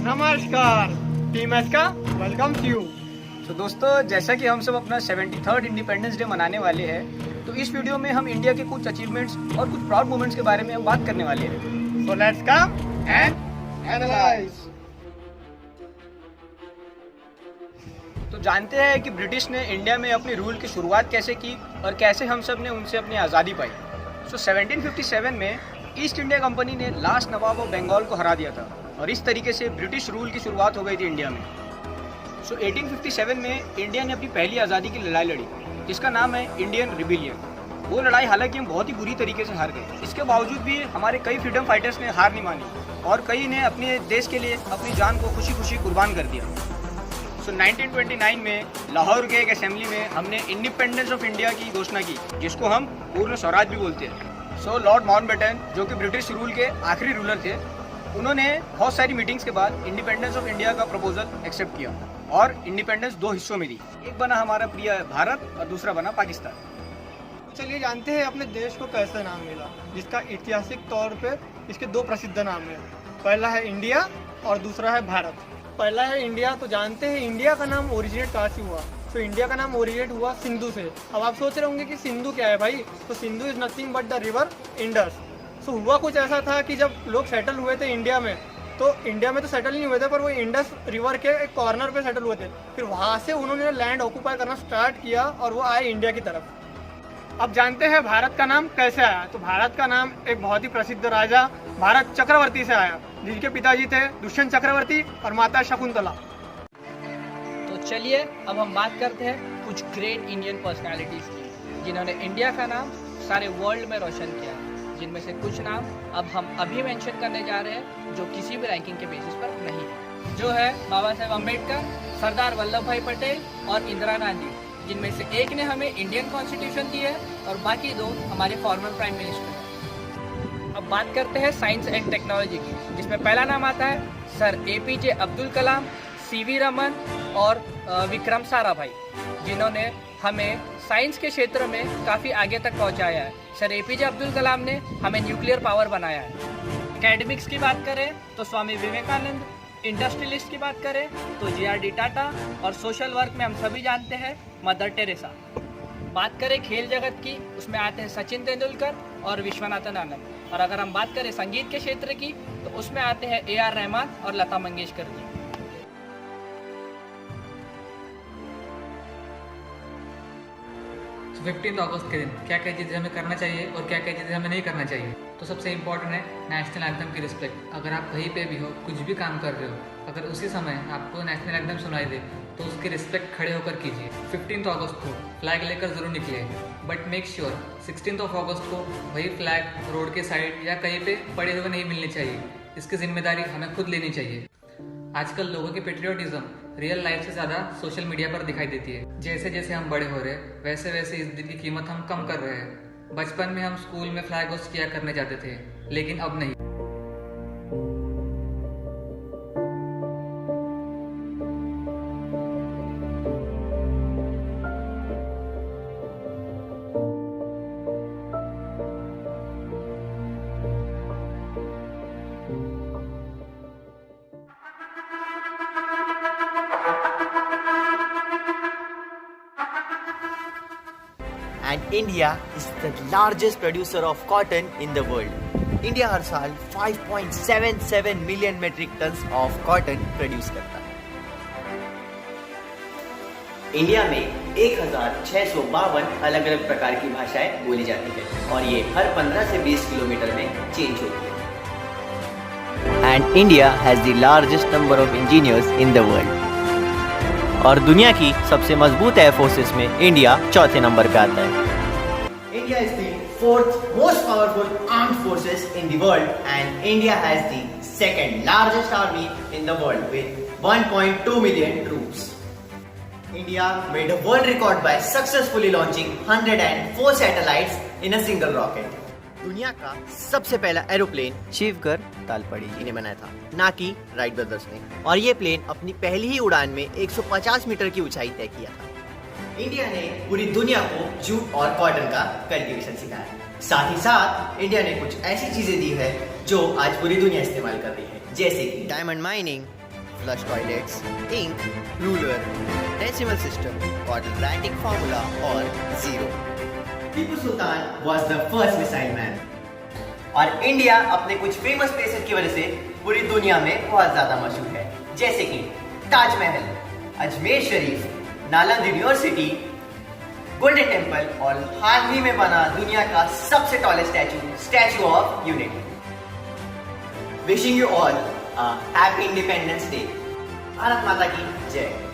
नमस्कार team S का welcome to you. तो दोस्तों, जैसा कि हम सब अपना 73rd इंडिपेंडेंस डे मनाने वाले हैं, तो इस वीडियो में हम इंडिया के कुछ अचीवमेंट्स और कुछ प्राउड मोमेंट्स के बारे में हम बात करने वाले हैं। So let's come and analyse. तो जानते हैं कि ब्रिटिश ने इंडिया में अपने रूल की शुरुआत कैसे की और कैसे हम सब ने उनसे अपनी आज़ादी पाई। 1757 में ईस्ट इंडिया कंपनी ने लास्ट नवाब ऑफ बंगाल को हरा दिया था और इस तरीके से ब्रिटिश रूल की शुरुआत हो गई थी इंडिया में। 1857 में इंडिया ने अपनी पहली आज़ादी की लड़ाई लड़ी, जिसका नाम है इंडियन रिबेलियन। वो लड़ाई हालांकि हम बहुत ही बुरी तरीके से हार गए। इसके बावजूद भी हमारे कई फ्रीडम फाइटर्स ने हार नहीं मानी और कई ने अपने देश के लिए अपनी जान को खुशी खुशी कुर्बान कर दिया। 1929 में लाहौर के एक असेंबली में हमने इंडिपेंडेंस ऑफ इंडिया की घोषणा की, जिसको हम पूर्ण स्वराज भी बोलते हैं। लॉर्ड माउंटबेटन, जो कि ब्रिटिश रूल के आखिरी रूलर थे, उन्होंने बहुत सारी मीटिंग्स के बाद इंडिपेंडेंस ऑफ इंडिया का प्रपोजल एक्सेप्ट किया और इंडिपेंडेंस दो हिस्सों में दी। एक बना हमारा प्रिय भारत और दूसरा बना पाकिस्तान। चलिए जानते हैं अपने देश को कैसे नाम मिला, जिसका ऐतिहासिक तौर पे इसके दो प्रसिद्ध नाम हैं। पहला है इंडिया और दूसरा है भारत। पहला है इंडिया, तो जानते हैं इंडिया का नाम ओरिजिनेट कहाँ से हुआ। तो इंडिया का नाम ओरिजिनेट हुआ सिंधु से। अब आप सोच रहे होंगे कि सिंधु क्या है भाई, तो Sindhu is nothing but the river Indus. तो हुआ कुछ ऐसा था कि जब लोग सेटल हुए थे इंडिया में, तो इंडिया में तो सेटल नहीं हुए थे, पर वो इंडस रिवर के एक कॉर्नर पे सेटल हुए थे। फिर वहाँ से उन्होंने लैंड ऑक्यूपाई करना स्टार्ट किया और वो आए इंडिया की तरफ। अब जानते हैं भारत का नाम कैसे आया। तो भारत का नाम एक बहुत ही प्रसिद्ध राजा भारत चक्रवर्ती से आया, जिनके पिताजी थे दुष्यंत चक्रवर्ती और माता शकुंतला। तो चलिए अब हम बात करते हैं कुछ ग्रेट इंडियन पर्सनालिटीज़ की, जिन्होंने इंडिया का नाम सारे वर्ल्ड में रोशन किया। जिनमें से कुछ नाम अब हम अभी मेंशन करने जा रहे हैं, जो किसी भी रैंकिंग के बेसिस पर नहीं है, जो है बाबा साहेब अम्बेडकर, सरदार वल्लभ भाई पटेल और इंदिरा गांधी, जिनमें से एक ने हमें इंडियन कॉन्स्टिट्यूशन दी है और बाकी दो हमारे फॉर्मर प्राइम मिनिस्टर हैं। अब बात करते हैं साइंस एंड टेक्नोलॉजी की, जिसमें पहला नाम आता है sir APJ Abdul Kalam, CV Raman और विक्रम साराभाई, जिन्होंने हमें साइंस के क्षेत्र में काफ़ी आगे तक पहुंचाया है। सर APJ अब्दुल कलाम ने हमें न्यूक्लियर पावर बनाया है। एकेडमिक्स की बात करें तो स्वामी विवेकानंद, इंडस्ट्रियलिस्ट की बात करें तो JRD टाटा और सोशल वर्क में हम सभी जानते हैं मदर टेरेसा। बात करें खेल जगत की, उसमें आते हैं सचिन तेंदुलकर और विश्वनाथन आनंद। और अगर हम बात करें संगीत के क्षेत्र की, तो उसमें आते हैं AR रहमान और लता मंगेशकर जी। 15 अगस्त के दिन क्या क्या चीज़ें हमें करना चाहिए और क्या क्या चीज़ें हमें नहीं करना चाहिए। तो सबसे इम्पोर्टेंट है नेशनल एंथम की रिस्पेक्ट। अगर आप कहीं पे भी हो, कुछ भी काम कर रहे हो, अगर उसी समय आपको नेशनल एंथम सुनाई दे तो उसकी रिस्पेक्ट खड़े होकर कीजिए। 15 अगस्त को फ्लैग लेकर जरूर निकलिए, बट मेक श्योर 16 अगस्त को वही फ्लैग रोड के साइड या कहीं पे पड़े हुए नहीं मिलने चाहिए। इसकी जिम्मेदारी हमें खुद लेनी चाहिए। आजकल लोगों की पेट्रियोटिज्म रियल लाइफ से ज़्यादा सोशल मीडिया पर दिखाई देती है। जैसे जैसे हम बड़े हो रहे हैं, वैसे वैसे इस दिन की कीमत हम कम कर रहे हैं। बचपन में हम स्कूल में फ्लैग होस्ट किया करने जाते थे, लेकिन अब नहीं। And India is the largest producer of cotton in the world. India हर साल 5.77 million metric tons of cotton produce करता है। इंडिया में 1652 अलग अलग प्रकार की भाषाएं बोली जाती है और ये हर 15 से 20 किलोमीटर में चेंज होती है। And India has the largest number of engineers in the world. और दुनिया की सबसे मजबूत एयर फोर्सेस में इंडिया चौथे नंबर पे आता है। India is the fourth most powerful armed forces in the world and India has the second largest army in the world with 1.2 million troops. India made a world record by successfully launching 104 satellites in a single rocket. दुनिया का सबसे पहला aeroplane Shivkar तालपड़ी जी ने बनाया था, ना कि Wright brothers ने। और ये प्लेन अपनी पहली ही उड़ान में 150 मीटर की ऊंचाई तय किया था। इंडिया ने पूरी दुनिया को जूट और कॉटन का कल्टीवेशन सिखाया। साथ ही साथ इंडिया ने कुछ ऐसी चीजें दी है जो आज पूरी दुनिया इस्तेमाल कर रही है, जैसे कि diamond mining, flush toilets, ink, ruler, decimal system, quadratic formula और zero. Tipu Sultan was the first missile man। और इंडिया अपने कुछ फेमस प्लेसेस की वजह से पूरी दुनिया में बहुत ज्यादा मशहूर है, जैसे कि Taj Mahal, Ajmer Sharif, Nalanda university, golden temple और हाल ही में बना दुनिया का सबसे tallest statue of unity. Wishing you all happy independence day. Bharat माता की जय।